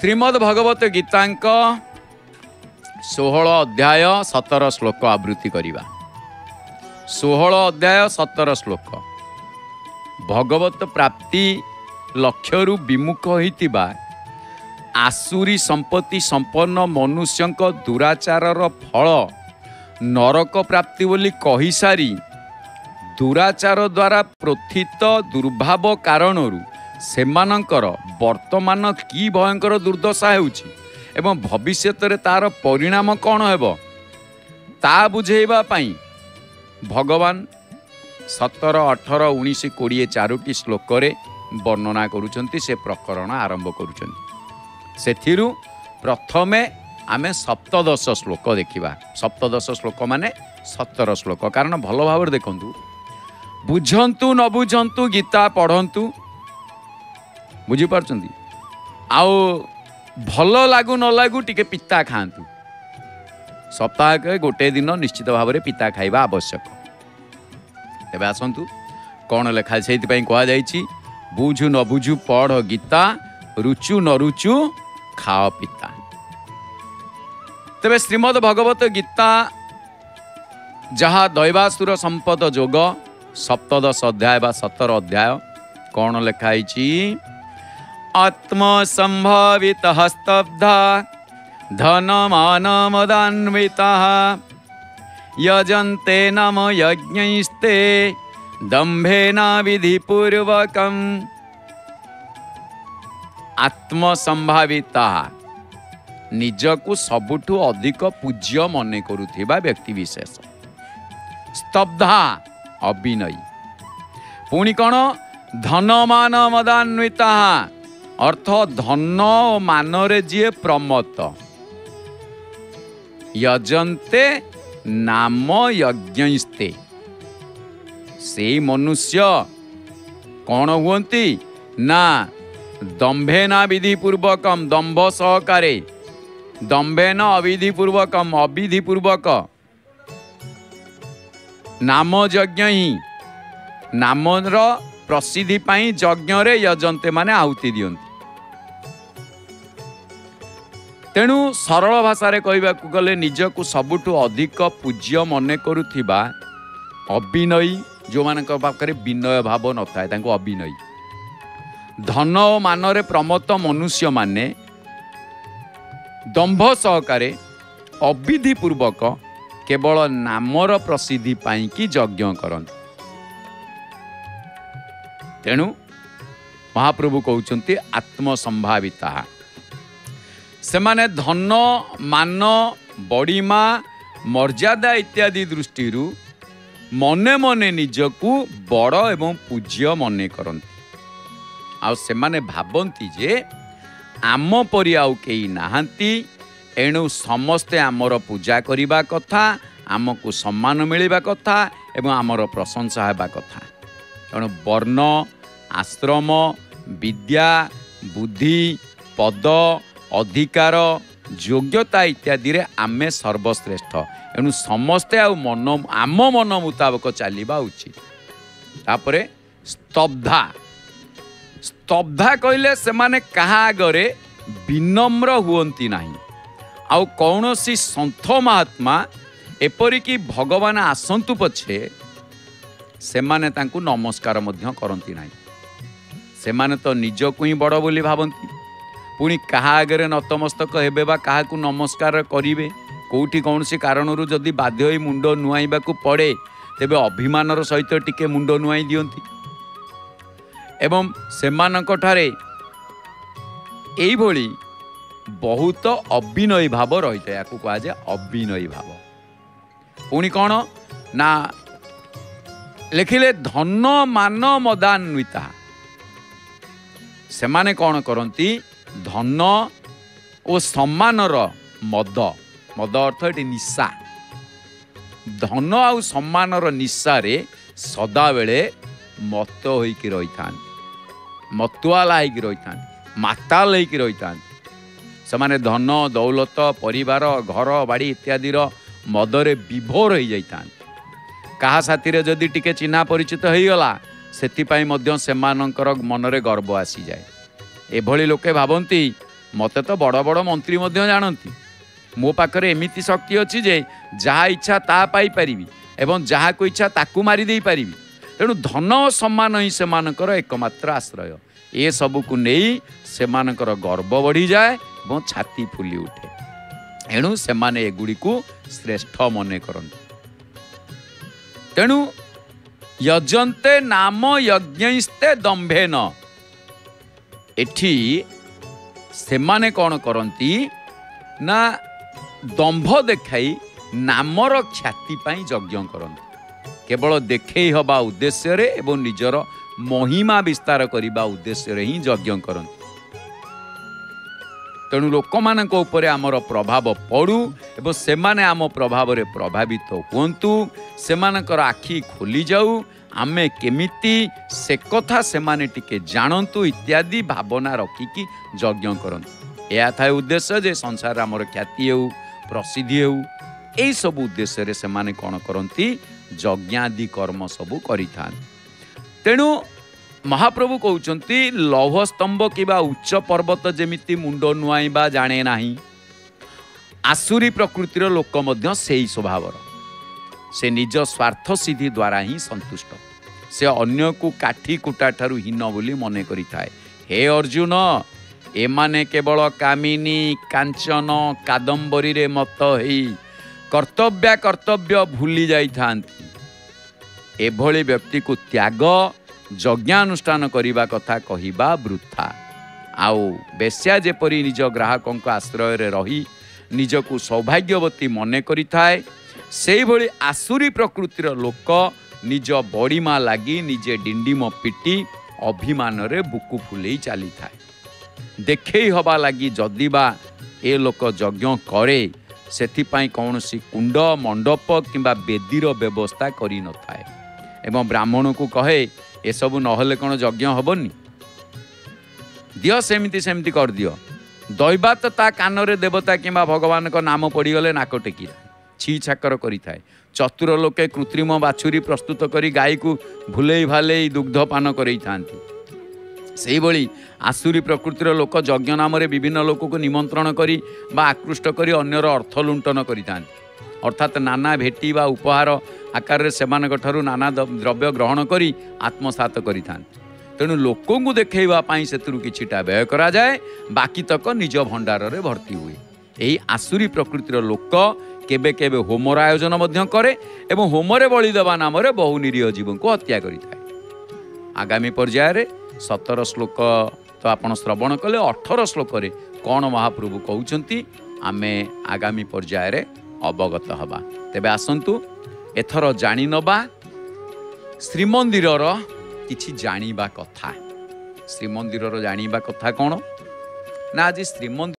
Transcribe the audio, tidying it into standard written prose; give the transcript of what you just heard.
श्रीमद् भगवत गीता 16 अध्याय 17 श्लोक आवृत्ति करिबा। 16 अध्याय 17 श्लोक भगवत प्राप्ति लक्ष्यरु विमुख होइतिबा आसुरी संपत्ति संपन्न मनुष्यंक दुराचारर फल नरक प्राप्ति बोली कहि सारी दुराचार द्वारा प्रथित दुर्भाव कारणरू सेमानंकर वर्तमान की भयंकर दुर्दशा हेउछि एवं भविष्य रे तार परिणाम कौन हेबो ता बुझेबा पई भगवान 17, 18, 19, 20 चारोटी श्लोक रे वर्णना करुछंती। से प्रकरण आरंभ करुछंती। सेथिरु प्रथमे आमे सप्तदश श्लोक देखिबा। सप्तदश श्लोक माने 17 श्लोक। कारण भल भाव देखंतु, बुझंतु न बुझंतु गीता पढ़ंतु, बुझी पारछंती, आउ भल लागू न लागू टिके पिता खातु। सप्ताह के गोटे दिन निश्चित भाव में पिता खाइबा आवश्यक। तेबे आसंतु कौन लेखा से कह जाइछि, बुझु न बुझु पढ़ गीता, रुचु न रुचु खाओ पिता। तेबे श्रीमद् भगवत गीता जहाँ दैवासुर संपद जोग सप्तदश अध्याय बा 17 अध्याय कौन लेखाई आत्मसंभावित स्तब्धा धनमान मदान्विता यजन्ते नम यज्ञैस्ते दंभेना विधिपूर्वकम्। आत्मसंभाविता निजकु सबुठु अधिक पूज्य मने करुथिबा व्यक्ति विशेष। स्तब्धा अभिनयी। पुणी कौन धनमान मदान्विता अर्थ धन और मानरे जी प्रमत्त। यजन्ते नाम यज्ञस्ते से मनुष्य कौन हुंती ना दंभेना विधिपूर्वकम दंभ सहकारे दंभेन अविधिपूर्वकम अविधिपूर्वक नाम यज्ञ ही नामर प्रसिद्धि पाई यज्ञ रे यजन्ते माने आहुति दियंती। तेणु सरल भाषा रे कहबाकू गले निजकु सबुठु अधिक पूज्य मने करुथिबा अभिनयी, जो मानक पाखरे विनय भाव न थाए तांको अभिनयी। धन और मानरे प्रमत्त मनुष्य माने दंभ सहकारे अविधि पूर्वक केवल नामर प्रसिद्धि पाई कि यज्ञ करंती। तेणु महाप्रभु कहउचंती आत्मसंभाविता से माने धन मान बड़ीमा मर्यादा इत्यादि दृष्टि मने मने निजकु बड़ एवं पूज्य मने करंती। आ से माने भाबंती जे आम परि आउ केही नाहांती, एणु समस्ते आमर पूजा करिबा कथा, आमको सम्मान मिलिबा कथा एवं आमर प्रशंसा हेबा कथा। तेणु वर्ण आश्रम विद्या बुद्धि पद अधिकार योग्यता इत्यादि रे आमे सर्वश्रेष्ठ। एणु समस्ते आम मन मुताबक चलवा उचित। तापरे स्तब्धा। स्तब्धा कहले से माने कहा आगरे विनम्र हुअंती नाही। आउ कौनसी संत महात्मा एपरिकी भगवान आसंतु पछे से माने तांकु नमस्कार मध्य करंती नाही। से माने तो निजकु ही बड़ बोली भाबंती, पुणी कहा आगे नतमस्तक हेबे बा काहाकु नमस्कार करिवे। कोउठी कौनसी कारणरू जदि बाध्य होई मुंड नुआइबाकू पड़े तेबे अभिमानर सहित टिके मुंड नुआई दियंती। एवं सेमानकठारे एई भली बहुत अभिनयी भाव रही है। या कहा जाए अभिनयी भाव। पुणी कौन ना लिखिले धन मान मदान्विता। से माने कौन करती धन और सम्मानर मद। मद अर्थ ये निशा। धन आउ सम्मानर निशा रे सदा बेले मत होइकी रही था, मतुआला होइकी रही था, माताल होइकी रही था। से माने धन दौलत परिवार घर बाड़ी इत्यादि मदरे विभोर हो जाता। कहा साथी रे जदि टिके चिन्हा परिचित हो गला सेतिपाई मध्य सेमानंकर मनरे गर्व आसी जाए। एभली लोके भाबंती मते तो बड़ बड़ मंत्री मध्य जानती मो पाखरे एमिति शक्ति अच्छी जे जहाँ इच्छा ता पाई पारिबी एवं जहाँ को इच्छा ताकू मारी दे पारिबी। तेणु धन और सम्मान ही सेमानकर एकमात्र आश्रय। ए सबू को नहीं सेमानकर गर्व बढ़ी जाए और छाती फुली उठे। एणु सेमाने एगुड़ी को श्रेष्ठ मने करते। तेणु यजन्ते नाम यज्ञस्ते दम्भेन एठी सेमाने कौन करती ना दंभ देखाई नामर ख्याति पाई यज्ञ करती। केवल देखे हवा उद्देश्य रे एवं निजर महिमा विस्तार करने उद्देश्य रे ही यज्ञ करती। तेणु लोक मानक उपरे आमर प्रभाव पड़ू एवं सेमाने आम प्रभाव रे प्रभावित हुंतु सेमानकर आखि खोली जाऊ आमे केमिति से कथा सेमाने टिके जानतु इत्यादि भावना रखिकी यज्ञ करंतु। या थाए उद्देश्य जे संसार आमर ख्याति हो प्रसिद्धि हो यही सब उद्देश्य रे सेमाने कौन करती यज्ञादि कर्म सबू करिथान। तेणु महाप्रभु कहउचंती लौह स्तंभ किबा उच्च पर्वत जेमिति मुंड नुआइबा जाने नाही आसुरी प्रकृतिर लोक मध्य सेही स्वभावर। से निज स्वार्थ सिद्धि द्वारा ही संतुष्ट। से अन्य को काठी कुटा ठारू हीन बोली मने करि थाए। हे अर्जुन एमाने केवल कामिनी कांचन कादम्बरी रे मत हेई कर्तव्य कर्तव्य भूली जाई थांती। एभली व्यक्ति को त्याग यज्ञानुष्ठान करिबा कथा कहिबा वृथा। आउ बेश्या जेपरी निज ग्राहकों आश्रय रे रही निजको सौभाग्यवती मने करि थाए सेही भली आसुरी प्रकृतिर लोक निज बड़ीमा लगी निजे डिंडीम पिटी अभिमान रे बुकु फुले चली थाए। देखे हवा लगी जदिबा ए लोक यज्ञ करे सेथिपाई कौनसी कुंड मंडप किंबा बेदीर व्यवस्था करि न थाए एवं ब्राह्मण को कहे ए सब नहले कौन यज्ञ हबनी दियो सेमिति सेमिति कर दियो। दैवात ता कान रे देवता किंबा भगवान को नाम पड़ीगले नाक टेकी छी छाकर करि थाए। चतुर लोके कृत्रिम बाछुरी प्रस्तुत करी गाई को भूले भाले दुग्धपान करई थांती। सेही भली आसुरी प्रकृतिर लोक यज्ञ नाम रे विभिन्न लोक को निमंत्रण करी बा आकृष्ट करी अन्यर अर्थ लुंटन करि थांती। अर्थात नाना भेटी बा उपहार आकार सेमानक ठारू नाना द्रव्य ग्रहण करी आत्मसात करि थांती। तेणु लोकों को देखैबा पाई सेतुरु किछिटा व्यय करा जाए बाकी तक निज भंडार रे भर्ती हुए। एही आसुरी प्रकृतिर लोक केबे केबे होमर आयोजन मध्य करे एवं होमरे बलि देवा नाम रे बहु निरीह जीवन को हत्या करि थाए। आगामी पर्याय रे 17 श्लोक तो आपण श्रवण कले 18 श्लोक रे कौन महाप्रभु कहउचंती आमे आगामी पर्याय रे अवगत हबा। तेबे आसंतु एथर जानि नबा श्रीमंदिरर किछि जानिबा कथा। श्रीमंदिरर जानिबा कथा कौन ना आज श्रीमंदिर